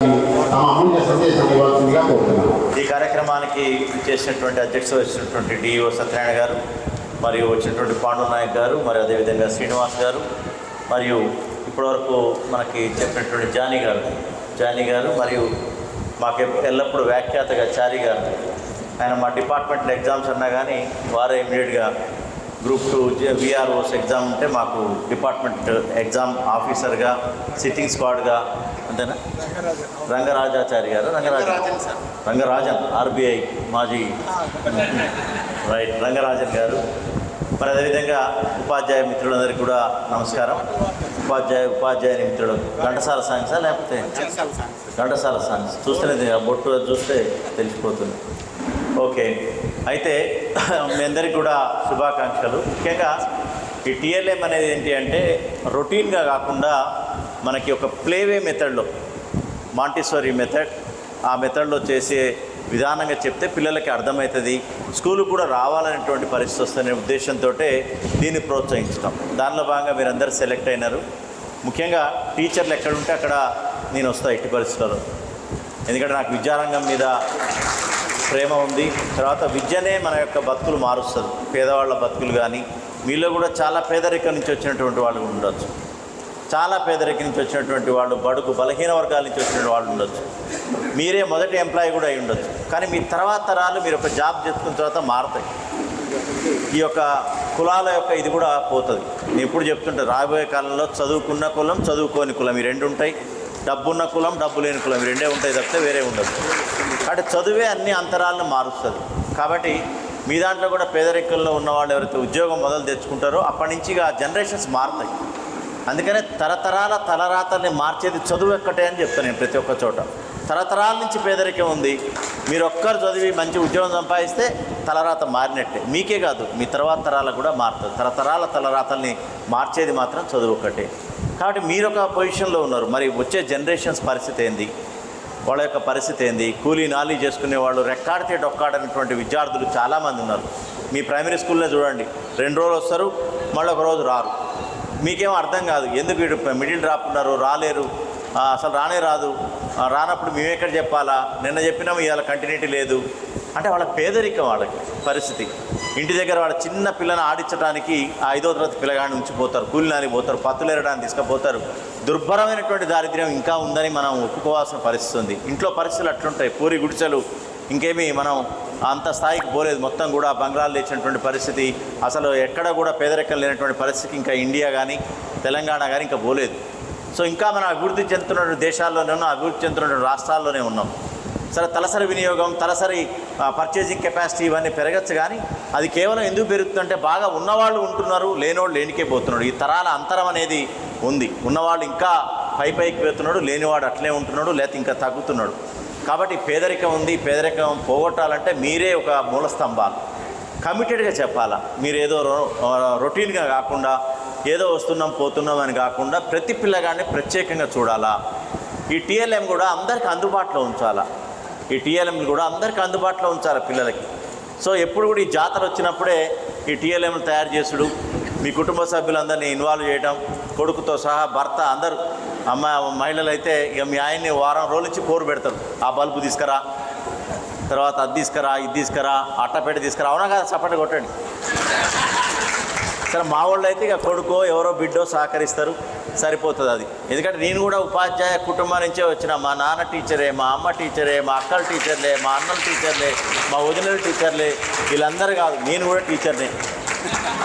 తమ అమూల్య సందేశాన్ని ఇవ్వాల్సిందిగా కోరుతున్నాను. ఈ కార్యక్రమానికి చేసినటువంటి అధ్యక్షత వచ్చినటువంటి డిఓ సత్యనారాయణ గారు, మరియు వచ్చినటువంటి పాండు నాయక్ గారు, మరియు అదేవిధంగా శ్రీనివాస్ గారు, మరియు ఇప్పటివరకు మనకి చెప్పినటువంటి జానీ గారు మరియు మాకు ఎల్లప్పుడూ వ్యాఖ్యాతగా చారి గారు. ఆయన మా డిపార్ట్మెంట్లో ఎగ్జామ్స్ అన్నా కానీ వారే ఇమీడియట్గా గ్రూప్ 2 విఆర్ఓస్ ఎగ్జామ్ ఉంటే మాకు డిపార్ట్మెంట్ ఎగ్జామ్ ఆఫీసర్గా సిట్టింగ్ స్క్వాడ్గా అంతేనా రంగరాజాచారి గారు రంగరాజన్ ఆర్బీఐ మాజీ రైట్ రంగరాజన్ గారు. మరి అదేవిధంగా ఉపాధ్యాయ మిత్రులందరికీ కూడా నమస్కారం. ఉపాధ్యాయ మిత్రులు ఘంటసాల సాంగ్సా లేకపోతే ఘంటసాల సాంగ్స్ చూస్తేనే బొట్టు చూస్తే తెలిసిపోతుంది. ఓకే, అయితే మీ అందరికీ కూడా శుభాకాంక్షలు. ముఖ్యంగా ఈ టీఎల్ఎం అనేది ఏంటి అంటే రొటీన్గా కాకుండా మనకి ఒక ప్లేవే మెథడ్లో మాంటిసోరీ మెథడ్, ఆ మెథడ్లో చేసే విధానంగా చెప్తే పిల్లలకి అర్థమవుతుంది, స్కూలు కూడా రావాలనేటువంటి పరిస్థితి వస్తున్న ఉద్దేశంతో దీన్ని ప్రోత్సహించడం. దానిలో భాగంగా మీరందరూ సెలెక్ట్ అయినారు. ముఖ్యంగా టీచర్లు ఎక్కడుంటే అక్కడ నేను వస్తాను ఎట్టి పరిస్థితుల్లో, ఎందుకంటే నాకు విద్యారంగం మీద ప్రేమ ఉంది. తర్వాత విద్యనే మన యొక్క బతుకులు మారుస్తుంది, పేదవాళ్ళ బతుకులు. కానీ మీలో కూడా చాలా పేదరికం నుంచి వచ్చినటువంటి వాళ్ళు ఉండొచ్చు, చాలా పేదరికం నుంచి వచ్చినటువంటి వాళ్ళు, బడుగు బలహీన వర్గాల నుంచి వచ్చినటువంటి వాళ్ళు ఉండొచ్చు. మీరే మొదటి ఎంప్లాయీ కూడా అయి ఉండొచ్చు. కానీ మీ తర్వాత తరాలు మీరు ఒక జాబ్ చేసుకున్న తర్వాత మారుతాయి. ఈ యొక్క కులాల యొక్క ఇది కూడా పోతుంది. నేను ఎప్పుడు చెప్తుంటే రాబోయే కాలంలో చదువుకున్న కులం, చదువుకోని కులం ఈ రెండు ఉంటాయి. డబ్బున్న కులం, డబ్బు లేని కులం ఈ రెండే ఉంటాయి తప్పితే వేరే ఉండదు. కాబట్టి చదువే అన్ని అంతరాలను మారుస్తుంది. కాబట్టి మీ దాంట్లో కూడా పేదరికంలో ఉన్నవాళ్ళు ఎవరైతే ఉద్యోగం మొదలు తెచ్చుకుంటారో అప్పటి నుంచి ఆ జనరేషన్స్ మారుతాయి. అందుకనే తరతరాల తలరాతల్ని మార్చేది చదువు ఎక్కటే అని చెప్తాను నేను ప్రతి ఒక్క చోట. తరతరాల నుంచి పేదరికం ఉంది, మీరు ఒక్కరు చదివి మంచి ఉద్యోగం సంపాదిస్తే తలరాత మారినట్టే. మీకే కాదు, మీ తర్వాత తరాలకు కూడా మారుతుంది. తరతరాల తలరాతల్ని మార్చేది మాత్రం చదువు ఒక్కటే. కాబట్టి మీరు ఒక పొజిషన్లో ఉన్నారు. మరి వచ్చే జనరేషన్స్ పరిస్థితి ఏంది, వాళ్ళ యొక్క పరిస్థితి ఏంది? కూలీ నాలీ చేసుకునే వాళ్ళు, రెక్కాడితే డొక్కాడనటువంటి విద్యార్థులు చాలామంది ఉన్నారు. మీ ప్రైమరీ స్కూల్లో చూడండి, 2 రోజులు వస్తారు, మళ్ళీ ఒక రోజు రారు. మీకేమో అర్థం కాదు, ఎందుకు వీడు మిడిల్ డ్రాప్ ఉన్నారు, రాలేరు, అసలు రానే రాదు, రానప్పుడు మేమెక్కడ చెప్పాలా, నిన్న చెప్పినాము ఇవాళ కంటిన్యూటీ లేదు అంటే వాళ్ళ పేదరికం, వాళ్ళకి పరిస్థితి. ఇంటి దగ్గర వాళ్ళ చిన్న పిల్లని ఆడించడానికి 5వ తరగతి పిల్లగాడిని ఉంచిపోతారు, కూలినానికి పోతారు, పత్తులేరడానికి తీసుకుపోతారు. దుర్భరమైనటువంటి దారిద్ర్యం ఇంకా ఉందని మనం ఒప్పుకోవాల్సిన పరిస్థితి ఉంది. ఇంట్లో పరిస్థితులు అట్లుంటాయి. పూరి గుడిసెలు ఇంకేమీ మనం అంత స్థాయికి పోలేదు. మొత్తం కూడా బంగ్లాలు లేచినటువంటి పరిస్థితి, అసలు ఎక్కడ కూడా పేదరికం లేనటువంటి పరిస్థితి ఇంకా ఇండియా కానీ తెలంగాణ కానీ ఇంకా పోలేదు. సో ఇంకా మనం అభివృద్ధి చెందుతున్న దేశాల్లోనే ఉన్నాం, అభివృద్ధి చెందుతున్న రాష్ట్రాల్లోనే ఉన్నాం. సరే, తలసరి వినియోగం, తలసరి పర్చేసింగ్ కెపాసిటీ ఇవన్నీ పెరగచ్చు. కానీ అది కేవలం ఎందుకు పెరుగుతుందంటే బాగా ఉన్నవాళ్ళు ఉంటున్నారు, లేనివాళ్ళు లేనికే పోతున్నాడు. ఈ తరాల అంతరం అనేది ఉంది. ఉన్నవాళ్ళు ఇంకా పైకి పోతున్నాడు, లేనివాడు అట్లే ఉంటున్నాడు, లేకపోతే ఇంకా తగ్గుతున్నాడు. కాబట్టి పేదరికం ఉంది. పేదరికం పోగొట్టాలంటే మీరే ఒక మూల స్తంభాలు, కమిటెడ్గా చెప్పాలా. మీరు ఏదో రొటీన్గా కాకుండా ఏదో వస్తున్నాం పోతున్నాం అని కాకుండా ప్రతి పిల్లగాడిని ప్రత్యేకంగా చూడాలా. ఈ టీఎల్ఎం కూడా అందరికీ అందుబాటులో ఉంచాలా. ఈ టీఎల్ఎం కూడా అందరికీ అందుబాటులో ఉంచాలి పిల్లలకి. సో ఎప్పుడు కూడా ఈ జాతర వచ్చినప్పుడే ఈ టీఎల్ఎంను తయారు చేసుడు, మీ కుటుంబ సభ్యులందరినీ ఇన్వాల్వ్ చేయడం, కొడుకుతో సహా భర్త అందరూ, మహిళలు అయితే ఇక మీ ఆయన్ని వారం రోజుల నుంచి కోరు పెడతారు. ఆ బల్బు తీసుకురా, తర్వాత అది తీసుకురా, ఇది తీసుకురా, అట్టపెట్టి తీసుకురా. అవునా కదా? చప్పటి కొట్టండి. సరే, మా వాళ్ళు అయితే ఇక కొడుకో ఎవరో బిడ్డో సహకరిస్తారు, సరిపోతుంది అది. ఎందుకంటే నేను కూడా ఉపాధ్యాయ కుటుంబం నుంచే వచ్చిన. మా నాన్న టీచరే, మా అమ్మ టీచరే, మా అక్కల టీచర్లే, మా అన్నల టీచర్లే, మా వదినల టీచర్లే, వీళ్ళందరూ కాదు, నేను కూడా టీచర్నే,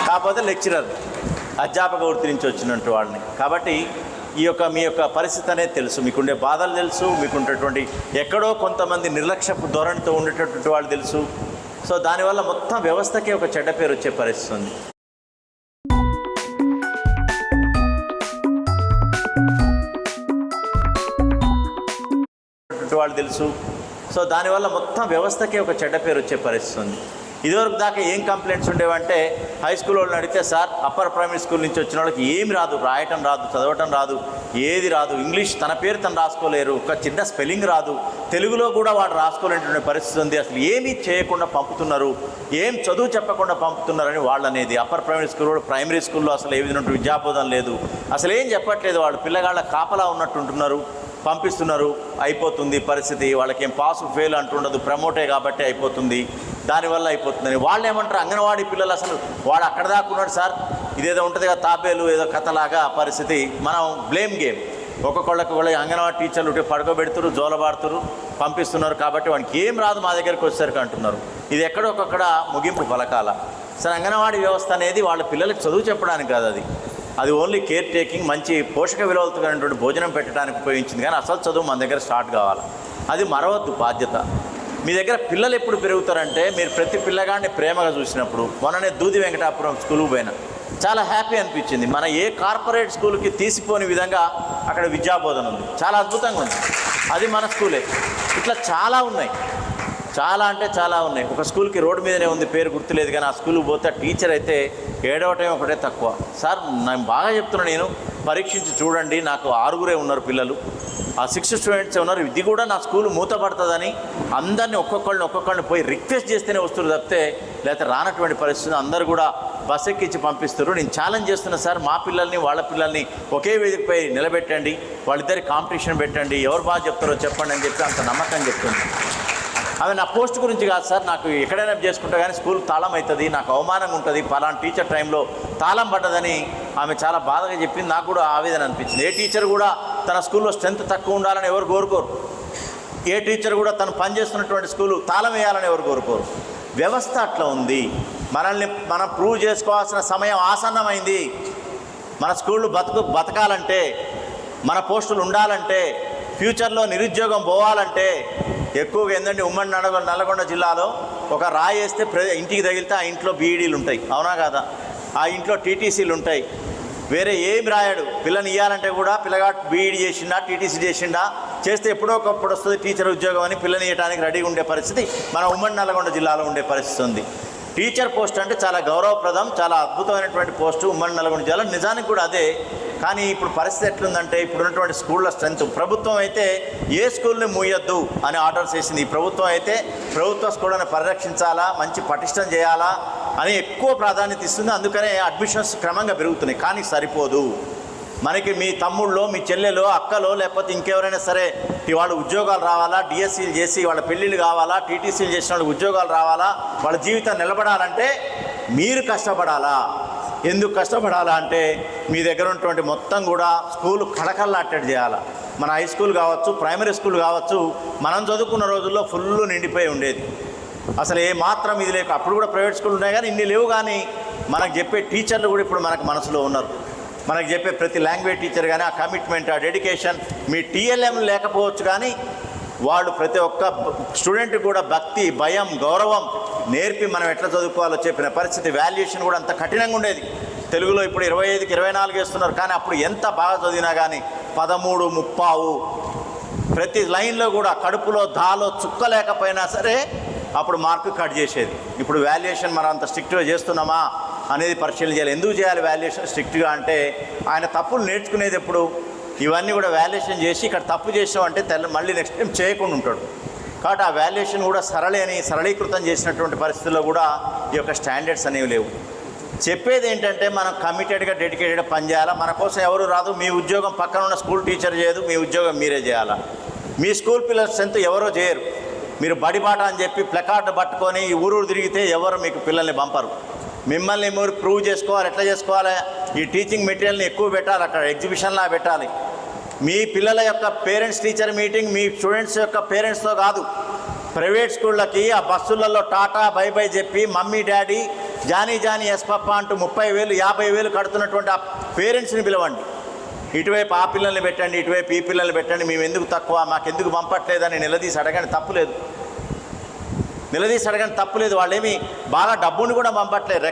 కాకపోతే లెక్చరర్, అధ్యాపక వృత్తి నుంచి వచ్చినట్టు వాళ్ళని. కాబట్టి మీ యొక్క పరిస్థితి అనేది తెలుసు, మీకుండే బాధలు తెలుసు, మీకుండేటువంటి ఎక్కడో కొంతమంది నిర్లక్ష్యపు ధోరణితో ఉండేటటువంటి వాళ్ళు తెలుసు. సో దానివల్ల మొత్తం వ్యవస్థకే ఒక చెడ్డ పేరు వచ్చే పరిస్థితి ఉంది. వాళ్ళు తెలుసు. సో దానివల్ల మొత్తం వ్యవస్థకే ఒక చెడ్డ పేరు వచ్చే పరిస్థితి ఉంది. ఇదివరకు దాకా ఏం కంప్లైంట్స్ ఉండేవంటే, హై స్కూల్ వాళ్ళని అడిగితే, సార్ అప్పర్ ప్రైమరీ స్కూల్ నుంచి వచ్చిన వాళ్ళకి ఏమి రాదు, రాయటం రాదు, చదవటం రాదు, ఏది రాదు, ఇంగ్లీష్ తన పేరు తను రాసుకోలేరు, ఒక చిన్న స్పెల్లింగ్ రాదు, తెలుగులో కూడా వాడు రాసుకోలేనటువంటి పరిస్థితి ఉంది, అసలు ఏమీ చేయకుండా పంపుతున్నారు, ఏం చదువు చెప్పకుండా పంపుతున్నారని వాళ్ళు అనేది. అప్పర్ ప్రైమరీ స్కూల్ కూడా ప్రైమరీ స్కూల్లో అసలు ఏ విధంగా విద్యాబోధన లేదు, అసలు ఏం చెప్పట్లేదు, వాళ్ళు పిల్లగాళ్ళ కాపలా ఉన్నట్టు ఉంటున్నారు. పంపిస్తున్నారు, అయిపోతుంది పరిస్థితి. వాళ్ళకి ఏం పాస్ ఫెయిల్ అంటుండదు, ప్రమోటే కాబట్టి అయిపోతుంది, దానివల్ల అయిపోతుందని వాళ్ళు ఏమంటారు. అంగన్వాడీ పిల్లలు అసలు వాడు అక్కడ దాకా ఉన్నాడు సార్, ఇదేదో ఉంటుంది కదా తాబేలు ఏదో కథలాగా పరిస్థితి. మనం బ్లేమ్ గేమ్, ఒక్కొక్కళ్ళకి అంగన్వాడీ టీచర్లు ఉంటే పడుకోబెడుతున్నారు, జోలబాడుతున్నారు, పంపిస్తున్నారు కాబట్టి వాడికి ఏం రాదు మా దగ్గరికి వచ్చేసరికి అంటున్నారు. ఇది ఎక్కడొక్కడ ముగింపు పలకాల. సరే, అంగన్వాడీ వ్యవస్థ అనేది వాళ్ళ పిల్లలకి చదువు చెప్పడానికి కాదు, అది ఓన్లీ కేర్ టేకింగ్, మంచి పోషక విలువలతో కలిగినటువంటి భోజనం పెట్టడానికి ఉపయోగించింది. కానీ అసలు చదువు మన దగ్గర స్టార్ట్ కావాలి, అది మరవద్దు బాధ్యత. మీ దగ్గర పిల్లలు ఎప్పుడు పెరుగుతారంటే మీరు ప్రతి పిల్లగాడిని ప్రేమగా చూసినప్పుడు. మొన్ననే దూది వెంకటాపురం స్కూల్కి పోయినా, చాలా హ్యాపీ అనిపించింది. మన ఏ కార్పొరేట్ స్కూల్కి తీసిపోని విధంగా అక్కడ విద్యాబోధన ఉంది, చాలా అద్భుతంగా ఉంది. అది మన స్కూలే. ఇట్లా చాలా ఉన్నాయి, చాలా అంటే చాలా ఉన్నాయి. ఒక స్కూల్కి రోడ్డు మీదనే ఉంది, పేరు గుర్తులేదు, కానీ ఆ స్కూల్కి పోతే టీచర్ అయితే ఏడవటం ఒకటే తక్కువ. సార్ నేను బాగా చెప్తున్నాను, నేను పరీక్షించి చూడండి, నాకు 6 ఉన్నారు పిల్లలు, ఆ 6 స్టూడెంట్స్ ఉన్నారు. ఇది కూడా నా స్కూల్ మూతపడుతుందని అందరినీ ఒక్కొక్కళ్ళని పోయి రిక్వెస్ట్ చేస్తేనే వస్తున్నారు తప్పితే లేకపోతే రానటువంటి పరిస్థితి. అందరూ కూడా బస్ ఎక్కించి పంపిస్తారు. నేను ఛాలెంజ్ చేస్తున్నా సార్, మా పిల్లల్ని వాళ్ళ పిల్లల్ని ఒకే వేదికపై నిలబెట్టండి, వాళ్ళిద్దరి కాంపిటీషన్ పెట్టండి, ఎవరు బాగా చెప్తారో చెప్పండి అని చెప్పి అంత నమ్మకం చెప్తుంది. అవి నా పోస్ట్ గురించి కాదు సార్, నాకు ఎక్కడైనా చేసుకుంటా కానీ స్కూల్ తాళం అవుతుంది, నాకు అవమానంగా ఉంటుంది, పలానా టీచర్ టైంలో తాళం పడ్డదని ఆమె చాలా బాధగా చెప్పింది. నాకు కూడా ఆవేదన అనిపించింది. ఏ టీచర్ కూడా తన స్కూల్లో స్ట్రెంత్ తక్కువ ఉండాలని ఎవరు కోరుకోరు. ఏ టీచర్ కూడా తను పనిచేస్తున్నటువంటి స్కూలు తాళం వేయాలని ఎవరు కోరుకోరు. వ్యవస్థ అట్లా ఉంది. మనం ప్రూవ్ చేసుకోవాల్సిన సమయం ఆసన్నమైంది. మన స్కూళ్ళు బతకాలంటే, మన పోస్టులు ఉండాలంటే, ఫ్యూచర్లో నిరుద్యోగం పోవాలంటే ఎక్కువగా ఏంటంటే ఉమ్మడి నల్గొండ జిల్లాలో ఒక రాయి వేస్తే ఇంటికి తగిలితే ఆ ఇంట్లో బీఈడీలు ఉంటాయి, అవునా కాదా? ఆ ఇంట్లో టీటీసీలు ఉంటాయి. వేరే ఏమి రాయాడు. పిల్లని ఇవ్వాలంటే కూడా పిల్లగాడు బీఈడీ చేసిండా, టీటీసీ చేసిండా, చేస్తే ఎప్పుడో ఒకప్పుడు వస్తుంది టీచర్ ఉద్యోగం అని పిల్లని ఇవ్వడానికి రెడీగా ఉండే పరిస్థితి మన ఉమ్మడి నల్గొండ జిల్లాలో ఉండే పరిస్థితి ఉంది. టీచర్ పోస్ట్ అంటే చాలా గౌరవప్రదం, చాలా అద్భుతమైనటువంటి పోస్టు ఉమ్మడి నల్గొండ జిల్లా. నిజానికి కూడా అదే. కానీ ఇప్పుడు పరిస్థితి ఎట్లుందంటే, ఇప్పుడున్నటువంటి స్కూళ్ళ స్ట్రెంత్, ప్రభుత్వం అయితే ఏ స్కూల్ని మూయొద్దు అని ఆర్డర్స్ వేసింది. ఈ ప్రభుత్వం అయితే ప్రభుత్వ స్కూళ్ళని పరిరక్షించాలా, మంచి పటిష్టం చేయాలా అని ఎక్కువ ప్రాధాన్యత ఇస్తుంది. అందుకనే అడ్మిషన్స్ క్రమంగా పెరుగుతున్నాయి. కానీ సరిపోదు. మనకి మీ తమ్ముళ్ళో, మీ చెల్లెలో, అక్కలో, లేకపోతే ఇంకెవరైనా సరే వాళ్ళు ఉద్యోగాలు రావాలా, డిఎస్సీలు చేసి వాళ్ళ పెళ్ళిళ్ళు కావాలా, టీటీసీలు చేసిన వాళ్ళకి ఉద్యోగాలు రావాలా, వాళ్ళ జీవితం నిలబడాలంటే మీరు కష్టపడాలా. ఎందుకు కష్టపడాలా అంటే మీ దగ్గర ఉన్నటువంటి మొత్తం కూడా స్కూల్ కళకళలాట్టేట్టు చేయాలా. మన హై స్కూల్ కావచ్చు, ప్రైమరీ స్కూల్ కావచ్చు, మనం చదువుకున్న రోజుల్లో ఫుల్ నిండిపోయి ఉండేది. అసలు ఏ మాత్రం ఇది లేక, అప్పుడు కూడా ప్రైవేట్ స్కూల్ ఉన్నాయి కానీ ఇన్ని లేవు. కానీ మనకు చెప్పే టీచర్లు కూడా ఇప్పుడు మనకు మనసులో ఉన్నారు. మనకు చెప్పే ప్రతి లాంగ్వేజ్ టీచర్ కానీ ఆ కమిట్మెంట్, ఆ డెడికేషన్, మీ టీఎల్ఎం లేకపోవచ్చు కానీ వాళ్ళు ప్రతి ఒక్క స్టూడెంట్ కూడా భక్తి, భయం, గౌరవం నేర్పి మనం ఎట్లా చదువుకోవాలో చెప్పిన పరిస్థితి. వాల్యుయేషన్ కూడా అంత కఠినంగా ఉండేది. తెలుగులో ఇప్పుడు 25కి 24 వేస్తున్నారు, కానీ అప్పుడు ఎంత బాగా చదివినా కానీ 13, 30 ప్రతి లైన్లో కూడా కడుపులో దాలో చుక్క లేకపోయినా సరే అప్పుడు మార్కు కట్ చేసేది. ఇప్పుడు వాల్యుయేషన్ మనం అంత స్ట్రిక్ట్గా చేస్తున్నామా అనేది పరిశీలన చేయాలి. ఎందుకు చేయాలి వాల్యుయేషన్ స్ట్రిక్ట్గా అంటే, ఆయన తప్పులు నేర్చుకునేది ఎప్పుడు ఇవన్నీ కూడా వాల్యుయేషన్ చేసి ఇక్కడ తప్పు చేసామంటే మళ్ళీ నెక్స్ట్ టైం చేయకుండా ఉంటాడు. కాబట్టి ఆ వాల్యుయేషన్ కూడా సరళీకృతం చేసినటువంటి పరిస్థితుల్లో కూడా ఈ యొక్క స్టాండర్డ్స్ అనేవి లేవు. చెప్పేది ఏంటంటే మనం కమిటెడ్గా, డెడికేటెడ్గా పనిచేయాలా. మన కోసం ఎవరు రాదు. మీ ఉద్యోగం పక్కన ఉన్న స్కూల్ టీచర్ చేయదు, మీ ఉద్యోగం మీరే చేయాలా. మీ స్కూల్ పిల్లల స్ట్రెంత్ ఎవరో చేయరు. మీరు బడిబాట అని చెప్పి ప్లకార్డు పట్టుకొని ఈ ఊరు తిరిగితే ఎవరు మీకు పిల్లల్ని పంపరు. మిమ్మల్ని మీరు ప్రూవ్ చేసుకోవాలి. ఎట్లా చేసుకోవాలి? ఈ టీచింగ్ మెటీరియల్ని ఎక్కువ పెట్టాలి, అక్కడ ఎగ్జిబిషన్లా పెట్టాలి. మీ పిల్లల యొక్క పేరెంట్స్ టీచర్ మీటింగ్ మీ స్టూడెంట్స్ యొక్క పేరెంట్స్తో కాదు. ప్రైవేట్ స్కూళ్ళకి ఆ బస్సులలో టాటా బై బై చెప్పి mummy daddy Johnny yes papa అంటూ 30,000 50,000 కడుతున్నటువంటి ఆ పేరెంట్స్ని పిలవండి. ఇటువైపు ఆ పిల్లల్ని పెట్టండి, ఇటువైపు ఈ పిల్లల్ని పెట్టండి. మేము ఎందుకు తక్కువ, మాకెందుకు పంపట్లేదని నిలదీసి అడగండి, తప్పులేదు. తప్పులేదు. వాళ్ళేమి బాగా డబ్బుని కూడా పంపట్లేదు.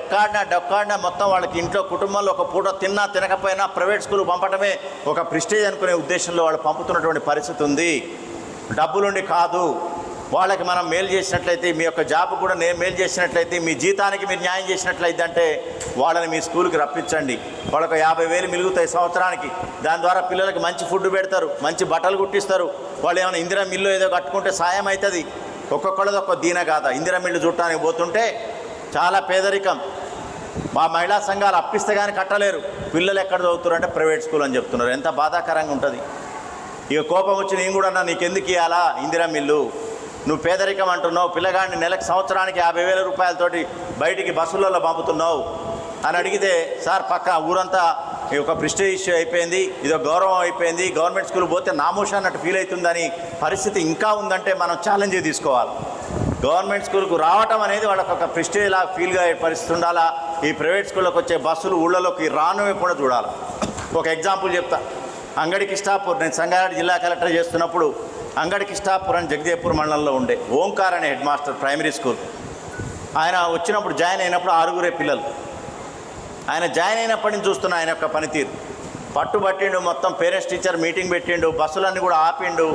డొక్కాడినా మొత్తం వాళ్ళకి ఇంట్లో కుటుంబంలో ఒక పూట తిన్నా తినకపోయినా ప్రైవేట్ స్కూల్ పంపడమే ఒక ప్రెస్టీజ్ అనుకునే ఉద్దేశంలో వాళ్ళు పంపుతున్నటువంటి పరిస్థితి ఉంది. డబ్బులుండి కాదు. వాళ్ళకి మనం మేలు చేసినట్లయితే, మీ యొక్క జాబ్ కూడా నేను మేలు చేసినట్లయితే, మీ జీతానికి మీరు న్యాయం చేసినట్లయితే అంటే వాళ్ళని మీ స్కూల్కి రప్పించండి. వాళ్ళకు 50,000 మిగులుతాయి సంవత్సరానికి. దాని ద్వారా పిల్లలకి మంచి ఫుడ్ పెడతారు, మంచి బట్టలు కుట్టిస్తారు. వాళ్ళు ఏమైనా ఇందిరా మిల్లు ఏదో కట్టుకుంటే సాయం అవుతుంది. ఒక్కొక్కళ్ళది ఒక్క దీన కాదా. ఇందిరా మిల్లు చూడటానికి పోతుంటే చాలా పేదరికం. మా మహిళా సంఘాలు అప్పిస్తే కానీ కట్టలేరు. పిల్లలు ఎక్కడ చదువుతారు అంటే ప్రైవేట్ స్కూల్ అని చెప్తున్నారు. ఎంత బాధాకరంగా ఉంటుంది. ఇక కోపం వచ్చి నేను కూడా అన్నా, నీకెందుకు ఇవ్వాలా ఇందిరా మిల్లు, నువ్వు పేదరికం అంటున్నావు, పిల్లగాడిని నెలకు సంవత్సరానికి 50,000 రూపాయలతోటి బయటికి బస్సులలో పంపుతున్నావు అని అడిగితే, సార్ పక్క ఊరంతా ఒక ప్రెస్టీజ్ ఇష్యూ అయిపోయింది, ఇదో గౌరవం అయిపోయింది, గవర్నమెంట్ స్కూల్ పోతే నామోష అన్నట్టు ఫీల్ అవుతుందని పరిస్థితి ఇంకా ఉందంటే మనం ఛాలెంజ్ తీసుకోవాలి. గవర్నమెంట్ స్కూల్కు రావటం అనేది వాళ్ళకి ఒక ప్రెస్టీజ్లా ఫీల్గా పరిస్థితి ఉండాలా. ఈ ప్రైవేట్ స్కూళ్ళకి వచ్చే బస్సులు ఊళ్ళలోకి రాను కూడా చూడాలి. ఒక ఎగ్జాంపుల్ చెప్తా. అంగడి కిష్టాపూర్, నేను సంగారెడ్డి జిల్లా కలెక్టర్ చేస్తున్నప్పుడు అంగడి కిష్టాపూర్ అని జగదేపూర్ మండలంలో ఉండే ఓంకార్ అనే హెడ్ మాస్టర్ ప్రైమరీ స్కూల్. ఆయన వచ్చినప్పుడు జాయిన్ అయినప్పుడు 6 పిల్లలు. ఆయన జాయిన్ అయినప్పటి నుంచి చూస్తున్న ఆయన యొక్క పనితీరు. పట్టుబట్టిండు, మొత్తం పేరెంట్స్ టీచర్ మీటింగ్ పెట్టిండు, బస్సులన్నీ కూడా ఆపిండు,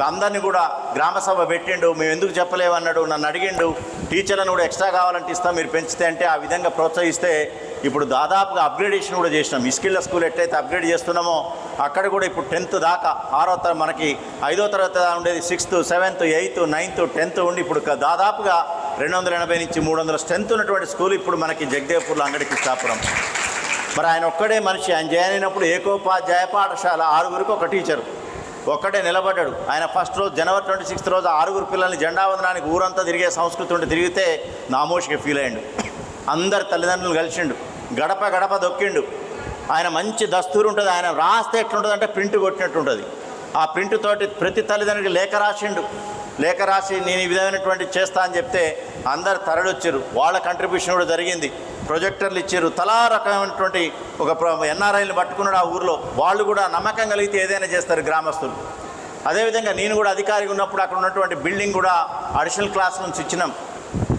అందరినీ కూడా గ్రామసభ పెట్టిండు. మేము ఎందుకు చెప్పలేమన్నాడు, నన్ను అడిగిండు. టీచర్లను కూడా ఎక్స్ట్రా కావాలంటే ఇస్తాం మీరు పెంచితే అంటే, ఆ విధంగా ప్రోత్సహిస్తే ఇప్పుడు దాదాపుగా అప్గ్రేడేషన్ కూడా చేసినాం. ఇస్కిళ్ళ స్కూల్ ఎట్లయితే అప్గ్రేడ్ చేస్తున్నామో అక్కడ కూడా ఇప్పుడు 10th దాకా, 6వ తరగతి మనకి 5వ తరగతి ఉండేది 6th, 7th, 8th, 9th, 10th ఉండి ఇప్పుడు దాదాపుగా 280 నుంచి 300 స్ట్రెంత్ ఉన్నటువంటి స్కూల్ ఇప్పుడు మనకి జగదేపూర్లో అంగడి కిష్టాపురం. మరి ఆయన ఒక్కడే మనిషి. ఆయన జాయిన్ అయినప్పుడు ఏకోపాధ్యాయ పాఠశాల, 6గురికి ఒక టీచరు, ఒక్కడే నిలబడ్డాడు. ఆయన ఫస్ట్ రోజు జనవరి 26th రోజు 6 పిల్లల్ని జెండా వందనానికి ఊరంతా తిరిగే సంస్కృతి ఉండి తిరిగితే నామోషిగా ఫీల్ అయ్యిండు. అందరు తల్లిదండ్రులు కలిసిండు, గడప గడప దొక్కిండు. ఆయన మంచి దస్తూరు ఉంటుంది, ఆయన రాస్తే ఎట్లుంటుంది అంటే ప్రింట్ కొట్టినట్టు ఉంటుంది. ఆ ప్రింట్ తోటి ప్రతి తల్లిదండ్రులకి లేఖ రాసిండు. లేఖ రాసి నేను ఈ విధమైనటువంటి చేస్తా అని చెప్తే అందరు తరలిచ్చారు. వాళ్ళ కంట్రిబ్యూషన్ కూడా జరిగింది. ప్రొజెక్టర్లు ఇచ్చారు. తలా రకమైనటువంటి ఒక ఎన్ఆర్ఐలు పట్టుకున్నాడు ఆ ఊరిలో. వాళ్ళు కూడా నమ్మకం కలిగితే ఏదైనా చేస్తారు గ్రామస్తులు. అదేవిధంగా నేను కూడా అధికారిగా ఉన్నప్పుడు అక్కడ ఉన్నటువంటి బిల్డింగ్ కూడా అడిషనల్ క్లాస్ రూమ్స్ ఇచ్చినాం.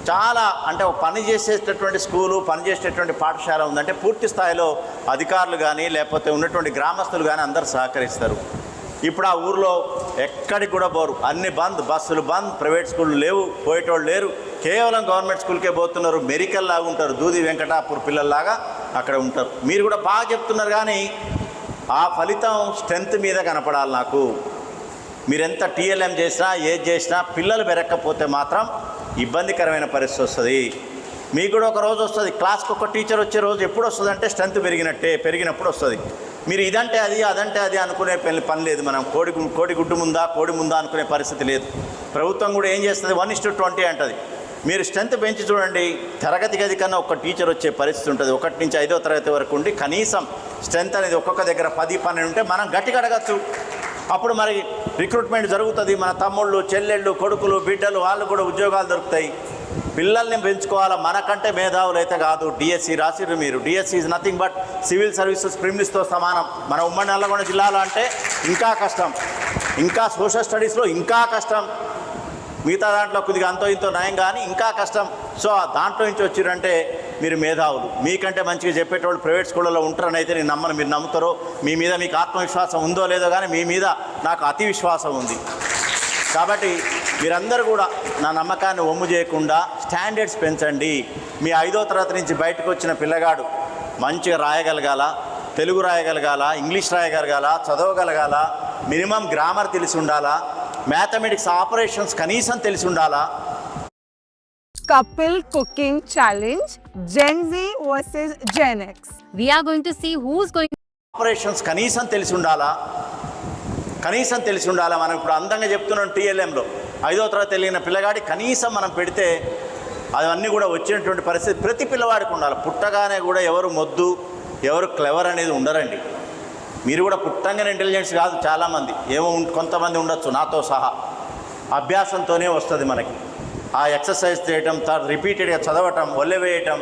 చాలా అంటే ఒక పని చేసేటటువంటి స్కూలు, పనిచేసేటటువంటి పాఠశాల ఉందంటే పూర్తి స్థాయిలో అధికారులు కానీ లేకపోతే ఉన్నటువంటి గ్రామస్తులు కానీ అందరూ సహకరిస్తారు. ఇప్పుడు ఆ ఊరిలో ఎక్కడికి కూడా పోరు, అన్ని బంద్, బస్సులు బంద్, ప్రైవేట్ స్కూళ్ళు లేవు, పోయేటోళ్ళు లేరు, కేవలం గవర్నమెంట్ స్కూల్కే పోతున్నారు. మెరికల్ లాగా ఉంటారు, దూది వెంకటాపూర్ పిల్లల్లాగా అక్కడ ఉంటారు. మీరు కూడా బాగా చెప్తున్నారు కానీ ఆ ఫలితం స్ట్రెంత్ మీద కనపడాలి నాకు. మీరెంత టీఎల్ఎం చేసినా ఏది చేసినా పిల్లలు పెరగకపోతే మాత్రం ఇబ్బందికరమైన పరిస్థితి వస్తుంది. మీకు కూడా ఒక రోజు వస్తుంది, క్లాస్కి ఒక టీచర్ వచ్చే రోజు ఎప్పుడు వస్తుంది అంటే స్ట్రెంత్ పెరిగినప్పుడు వస్తుంది. మీరు ఇదంటే అది అదంటే అది అనుకునే పని లేదు. మనం కోడి గుడ్డు ముందా కోడి ముందా అనుకునే పరిస్థితి లేదు. ప్రభుత్వం కూడా ఏం చేస్తుంది, 1:20 అంటుంది. మీరు స్ట్రెంత్ పెంచి చూడండి, తరగతి గది కన్నా ఒక టీచర్ వచ్చే పరిస్థితి ఉంటుంది. 1 నుంచి 5వ తరగతి వరకు ఉండి కనీసం స్ట్రెంత్ అనేది ఒక్కొక్క దగ్గర 10-12 ఉంటే మనం గట్టిగా అడగచ్చు. అప్పుడు మరి రిక్రూట్మెంట్ జరుగుతుంది. మన తమ్ముళ్ళు, చెల్లెళ్ళు, కొడుకులు, బిడ్డలు వాళ్ళు కూడా ఉద్యోగాలు దొరుకుతాయి. పిల్లల్ని పెంచుకోవాలా. మనకంటే మేధావులు అయితే కాదు. డిఎస్సి రాసిర్రు మీరు. DSC is nothing but civil services ప్రిమిలిస్తో సమానం. మన ఉమ్మడి నల్లగొండ జిల్లాలో అంటే ఇంకా కష్టం, ఇంకా సోషల్ స్టడీస్లో ఇంకా కష్టం. మిగతా దాంట్లో కొద్దిగా అంతో ఇంతో నయం కానీ ఇంకా కష్టం. సో దాంట్లో నుంచి వచ్చిరంటే మీరు మేధావులు. మీకంటే మంచిగా చెప్పేటోళ్ళు ప్రైవేట్ స్కూళ్ళలో ఉంటారని అయితే నేను నమ్మను. మీరు నమ్ముతారో, మీ మీద మీకు ఆత్మవిశ్వాసం ఉందో లేదో కానీ మీ మీద నాకు అతి విశ్వాసం ఉంది. కాబట్టి మీరందరూ కూడా నా నమ్మకాన్ని ఒమ్ము చేయకుండా స్టాండర్డ్స్ పెంచండి. మీ 5వ తరగతి నుంచి బయటకు వచ్చిన పిల్లగాడు మంచిగా రాయగలగాల, తెలుగు రాయగలగాల, ఇంగ్లీష్ రాయగలగాల, చదవగలగాల, మినిమం గ్రామర్ తెలిసి ఉండాలా, మ్యాథమెటిక్స్ ఆపరేషన్స్ కనీసం తెలిసి ఉండాలా. Couple cooking challenge, Gen Z versus Gen X. We are going to see who's going operations కనీసం తెలిసి ఉండాలా. మనం ఇప్పుడు అందంగా చెప్తున్నాం టీఎల్ఎంలో 5వ తరగతి తెలియని పిల్లగాడి కనీసం మనం పెడితే అవన్నీ కూడా వచ్చినటువంటి పరిస్థితి ప్రతి పిల్లవాడికి ఉండాలి. పుట్టగానే కూడా ఎవరు మొద్దు, ఎవరు క్లెవర్ అనేది ఉండరండి. మీరు కూడా పుట్టంగానే ఇంటెలిజెన్స్ కాదు. చాలామంది ఏమో కొంతమంది ఉండొచ్చు, నాతో సహా. అభ్యాసంతోనే వస్తుంది మనకి. ఆ ఎక్సర్సైజ్ చేయటం, రిపీటెడ్గా చదవటం, ఒల్లెవేయటం,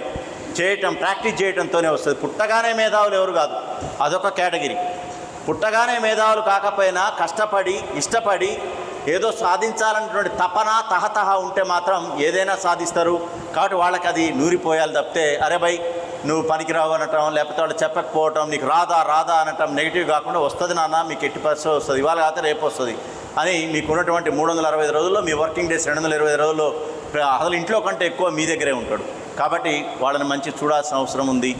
చేయటం, ప్రాక్టీస్ చేయటంతోనే వస్తుంది. పుట్టగానే మేధావులు ఎవరు కాదు, అదొక కేటగిరీ. పుట్టగానే మేధావులు కాకపోయినా కష్టపడి, ఇష్టపడి ఏదో సాధించాలనేటువంటి తపన, తహతహ ఉంటే మాత్రం ఏదైనా సాధిస్తారు. కాబట్టి వాళ్ళకి అది నూరిపోయాలి తప్పితే అరే భయ్ నువ్వు పనికిరావు అనటం, లేకపోతే వాళ్ళు చెప్పకపోవటం, నీకు రాదా అనటం నెగిటివ్ కాకుండా వస్తుంది నాన్న, మీకు ఎట్టి పరిస్థితి వస్తుంది, ఇవాళ కాకపోతే రేపు వస్తుంది అని మీకు ఉన్నటువంటి 365 రోజుల్లో మీ వర్కింగ్ డేస్ 220 రోజుల్లో అసలు ఇంట్లో కంటే ఎక్కువ మీ దగ్గరే ఉంటాడు. కాబట్టి వాళ్ళని మంచి చూడాల్సిన అవసరం ఉంది.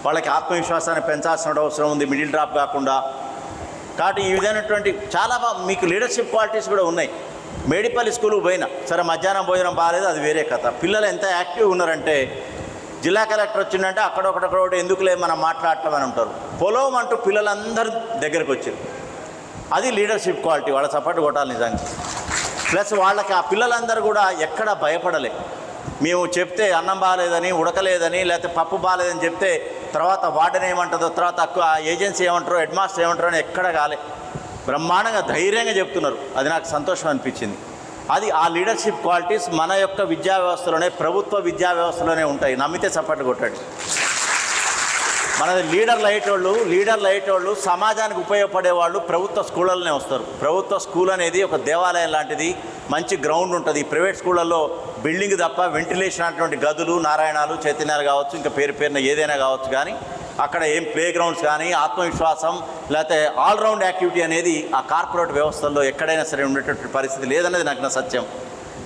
వాళ్ళకి ఆత్మవిశ్వాసాన్ని పెంచాల్సిన అవసరం ఉంది, మిడిల్ డ్రాప్ కాకుండా. కాబట్టి ఈ విధమైనటువంటి చాలా మీకు లీడర్షిప్ క్వాలిటీస్ కూడా ఉన్నాయి. మేడిపల్లి స్కూల్కి పోయినా సరే, మధ్యాహ్నం భోజనం బాగాలేదు, అది వేరే కథ. పిల్లలు ఎంత యాక్టివ్గా ఉన్నారంటే జిల్లా కలెక్టర్ వచ్చిందంటే అక్కడొకటి ఎందుకులే మనం మాట్లాడటం అని ఉంటారు. పొలం అంటూ పిల్లలందరూ దగ్గరకు వచ్చారు. అది లీడర్షిప్ క్వాలిటీ. వాళ్ళ సపోర్ట్ కొట్టాలి నిజానికి. ప్లస్ వాళ్ళకి ఆ పిల్లలందరూ కూడా ఎక్కడ భయపడలే. మేము చెప్తే అన్నం బాగాలేదని, ఉడకలేదని, లేకపోతే పప్పు బాగాలేదని చెప్తే తర్వాత వార్డెన్ ఏమంటుందో, తర్వాత ఏజెన్సీ ఏమంటారో, హెడ్ మాస్టర్ ఏమంటారో అని ఎక్కడ కాలే. బ్రహ్మాండంగా ధైర్యంగా చెప్తున్నారు. అది నాకు సంతోషం అనిపించింది. అది ఆ లీడర్షిప్ క్వాలిటీస్ మన యొక్క విద్యా వ్యవస్థలోనే, ప్రభుత్వ విద్యా వ్యవస్థలోనే ఉంటాయి. నమ్మితే సపోర్ట్ కొట్టండి. మనది లీడర్లు అయ్యేటోళ్ళు సమాజానికి ఉపయోగపడేవాళ్ళు ప్రభుత్వ స్కూళ్ళలోనే వస్తారు. ప్రభుత్వ స్కూల్ అనేది ఒక దేవాలయం లాంటిది. మంచి గ్రౌండ్ ఉంటుంది. ప్రైవేట్ స్కూళ్ళల్లో బిల్డింగ్ తప్ప వెంటిలేషన్ అటువంటి గదులు, నారాయణాలు, చైతన్యాలు కావచ్చు, ఇంకా పేరున ఏదైనా కావచ్చు, కానీ అక్కడ ఏం ప్లే గ్రౌండ్స్ కానీ, ఆత్మవిశ్వాసం లేకపోతే ఆల్రౌండ్ యాక్టివిటీ అనేది ఆ కార్పొరేట్ వ్యవస్థల్లో ఎక్కడైనా సరే ఉండేటటువంటి పరిస్థితి లేదనేది నాకు సత్యం.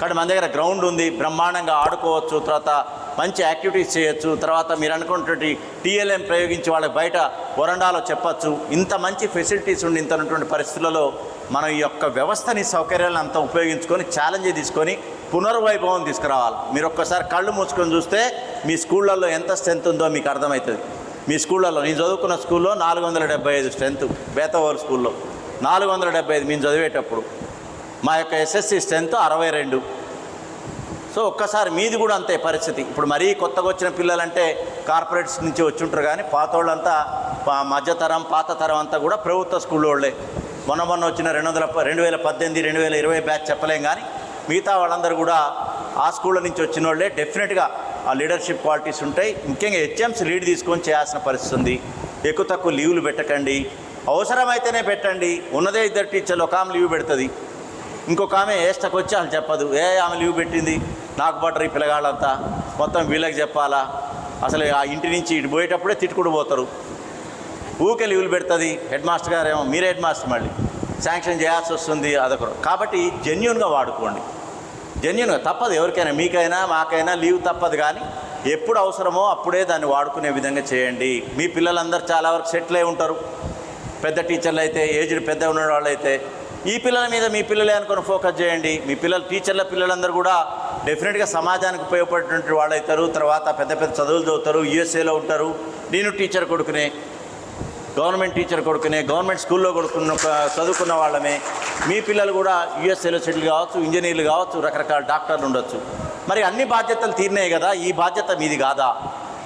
కానీ మన దగ్గర గ్రౌండ్ ఉంది, బ్రహ్మాండంగా ఆడుకోవచ్చు, తర్వాత మంచి యాక్టివిటీస్ చేయొచ్చు, తర్వాత మీరు అనుకున్నటువంటి టీఎల్ఎం ప్రయోగించి వాళ్ళకి బయట వరండాలో చెప్పచ్చు. ఇంత మంచి ఫెసిలిటీస్ ఉండి ఇంత ఉన్నటువంటి పరిస్థితులలో మనం ఈ యొక్క వ్యవస్థని, సౌకర్యాలను అంతా ఉపయోగించుకొని ఛాలెంజ్ తీసుకొని పునర్వైభవం తీసుకురావాలి. మీరు ఒక్కసారి కళ్ళు మూసుకొని చూస్తే మీ స్కూళ్ళల్లో ఎంత స్ట్రెంత్ ఉందో మీకు అర్థమవుతుంది. మీ స్కూళ్ళల్లో, నేను చదువుకున్న స్కూల్లో 475 స్ట్రెంత్, బేతవోలు స్కూల్లో 475 మేము చదివేటప్పుడు. మా యొక్క ఎస్ఎస్సి స్ట్రెంత్ 62. సో ఒక్కసారి మీది కూడా అంతే పరిస్థితి. ఇప్పుడు మరీ కొత్తగా వచ్చిన పిల్లలంటే కార్పొరేట్స్ నుంచి వచ్చి ఉంటారు, కానీ పాత వాళ్ళంతా మధ్యతరం, పాత తరం అంతా కూడా ప్రభుత్వ స్కూల్లో వాళ్ళే. మొన్న వచ్చిన 2018, 2020 బ్యాచ్ చెప్పలేం, కానీ మిగతా వాళ్ళందరూ కూడా ఆ స్కూళ్ళ నుంచి వచ్చిన వాళ్ళే. డెఫినెట్గా ఆ లీడర్షిప్ క్వాలిటీస్ ఉంటాయి. ముఖ్యంగా హెచ్ఎంస్ లీడ్ తీసుకొని చేయాల్సిన పరిస్థితి ఉంది. ఎక్కువ తక్కువ లీవులు పెట్టకండి, అవసరమైతేనే పెట్టండి. ఉన్నదే 2 టీచర్లు, ఒక ఆమె లీవ్ పెడుతుంది, ఇంకొక ఆమె ఏస్టకు వచ్చి వాళ్ళు చెప్పదు. ఆమె లీవ్ పెట్టింది, నాకు బట్టరు ఈ పిల్లగాళ్ళంతా, మొత్తం వీళ్ళకి చెప్పాలా? అసలు ఆ ఇంటి నుంచి ఇటు పోయేటప్పుడే తిట్టుకుడు పోతారు. ఊకే లీవులు పెడుతుంది. హెడ్ మాస్టర్ గారు ఏమో మీరే హెడ్ మాస్టర్, మళ్ళీ శాంక్షన్ చేయాల్సి వస్తుంది. అదొకరు. కాబట్టి జెన్యూన్గా వాడుకోండి. జెన్యూన్గా తప్పదు, ఎవరికైనా, మీకైనా మాకైనా లీవ్ తప్పదు, కానీ ఎప్పుడు అవసరమో అప్పుడే దాన్ని వాడుకునే విధంగా చేయండి. మీ పిల్లలందరూ చాలా వరకు సెటిల్ అయి ఉంటారు. పెద్ద టీచర్లు అయితే, ఏజ్డ్ పెద్ద ఉన్న వాళ్ళు అయితే, ఈ పిల్లల మీద మీ పిల్లలే అనుకుని ఫోకస్ చేయండి. మీ పిల్లలు, టీచర్ల పిల్లలందరూ కూడా డెఫినెట్గా సమాజానికి ఉపయోగపడేటువంటి వాళ్ళు అవుతారు. తర్వాత పెద్ద పెద్ద చదువులు చదువుతారు, యూఎస్ఏలో ఉంటారు. నేను టీచర్ కొడుకునే, గవర్నమెంట్ టీచర్ కొడుకునే, గవర్నమెంట్ స్కూల్లో చదువుకున్న వాళ్ళమే. మీ పిల్లలు కూడా యూఎస్ఏలో సెటిల్ కావచ్చు, ఇంజనీర్లు కావచ్చు, రకరకాల డాక్టర్లు ఉండొచ్చు. మరి అన్ని బాధ్యతలు తీరినాయి కదా, ఈ బాధ్యత మీది కాదా?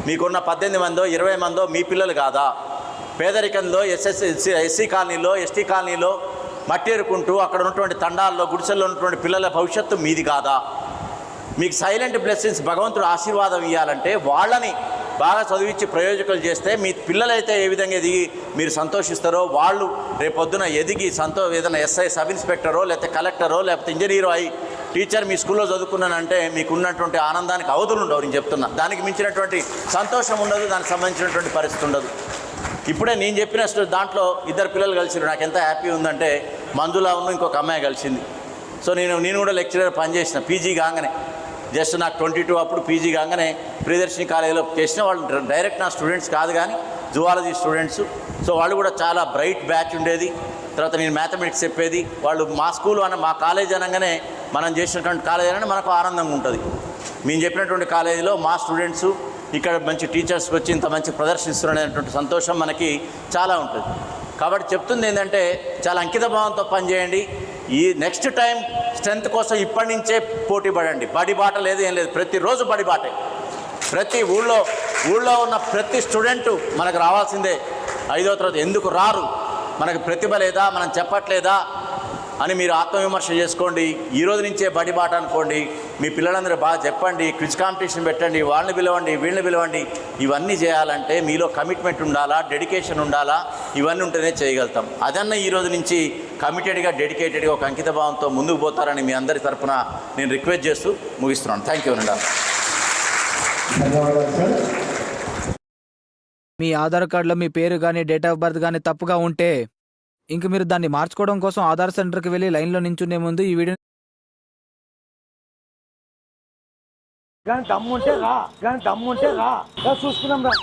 మీకున్న 18 మందో 20 మందో మీ పిల్లలు కాదా? పేదరికంలో ఎస్సీ కాలనీలో, ఎస్టీ కాలనీలో మట్టేరుకుంటూ అక్కడ ఉన్నటువంటి తండాల్లో, గుడిసెల్లో ఉన్నటువంటి పిల్లల భవిష్యత్తు మీది కాదా? మీకు సైలెంట్ బ్లెస్సింగ్స్ భగవంతుడు ఆశీర్వాదం ఇవ్వాలంటే వాళ్ళని బాగా చదివించి ప్రయోజకులు చేస్తే మీ పిల్లలైతే ఏ విధంగా ఎదిగి మీరు సంతోషిస్తారో, వాళ్ళు రేపొద్దున ఎదిగి ఏదైనా ఎస్ఐ, సబ్ ఇన్స్పెక్టరో, లేకపోతే కలెక్టరో, లేకపోతే ఇంజనీరో అయి టీచర్ మీ స్కూల్లో చదువుకున్నానంటే మీకు ఉన్నటువంటి ఆనందానికి అవధులు ఉండవు. నేను చెప్తున్నా, దానికి మించినటువంటి సంతోషం ఉండదు, దానికి సంబంధించినటువంటి పరిస్థితి ఉండదు. ఇప్పుడే నేను చెప్పిన దాంట్లో 2 పిల్లలు కలిసిరు. నాకు ఎంత హ్యాపీ ఉందంటే, మంజులా ఉన్న ఇంకొక అమ్మాయి కలిసింది. సో నేను కూడా లెక్చరర్ పనిచేసిన, పీజీ కాగానే, జస్ట్ నాకు 22 అప్పుడు పీజీ కాగానే ప్రియదర్శిని కాలేజీలో చేసిన. వాళ్ళు డైరెక్ట్ నా స్టూడెంట్స్ కాదు, కానీ జువాలజీ స్టూడెంట్స్. సో వాళ్ళు కూడా చాలా బ్రైట్ బ్యాచ్ ఉండేది. తర్వాత నేను మ్యాథమెటిక్స్ చెప్పేది. వాళ్ళు మా స్కూల్ మా కాలేజ్ అనగానే, మనం చేసినటువంటి కాలేజ్ అనగానే మనకు ఆనందంగా ఉంటుంది. మేము చెప్పినటువంటి కాలేజీలో మా స్టూడెంట్స్ ఇక్కడ మంచి టీచర్స్కి వచ్చి ఇంత మంచి ప్రదర్శిస్తున్నటువంటి సంతోషం మనకి చాలా ఉంటుంది. కాబట్టి చెప్తుంది ఏంటంటే, చాలా అంకిత భావంతో పనిచేయండి. ఈ నెక్స్ట్ టైం స్ట్రెంత్ కోసం ఇప్పటి నుంచే పోటీ పడండి. బడి బాట లేదు, ఏం లేదు, ప్రతిరోజు బడి బాటే. ప్రతి ఊళ్ళో ఉన్న ప్రతి స్టూడెంటు మనకు రావాల్సిందే. 5వ తరగతి ఎందుకు రారు? మనకు ప్రతిభ లేదా, మనం చెప్పట్లేదా అని మీరు ఆత్మవిమర్శ చేసుకోండి. ఈ రోజు నుంచే బడి బాట అనుకోండి. మీ పిల్లలందరూ బాగా చెప్పండి, క్విజ్ కాంపిటీషన్ పెట్టండి, వాళ్ళని పిలవండి, వీళ్ళని పిలవండి. ఇవన్నీ చేయాలంటే మీలో కమిట్మెంట్ ఉండాలా, డెడికేషన్ ఉండాలా, ఇవన్నీ ఉంటేనే చేయగలుగుతాం. అదన్నా ఈ రోజు నుంచి కమిటెడ్గా, డెడికేటెడ్గా, ఒక అంకిత భావంతో ముందుకు పోతారని మీ అందరి తరఫున నేను రిక్వెస్ట్ చేస్తూ ముగిస్తున్నాను. థ్యాంక్ యూ అండి. మీ ఆధార్ కార్డులో మీ పేరు కానీ, డేట్ ఆఫ్ బర్త్ కానీ తప్పుగా ఉంటే, ఇంక మీరు దాన్ని మార్చుకోవడం కోసం ఆధార్ సెంటర్కి వెళ్ళి లైన్లో నించునే ముందు ఈ వీడియో దమ్ముంటే రా చూసుకున్నాం రా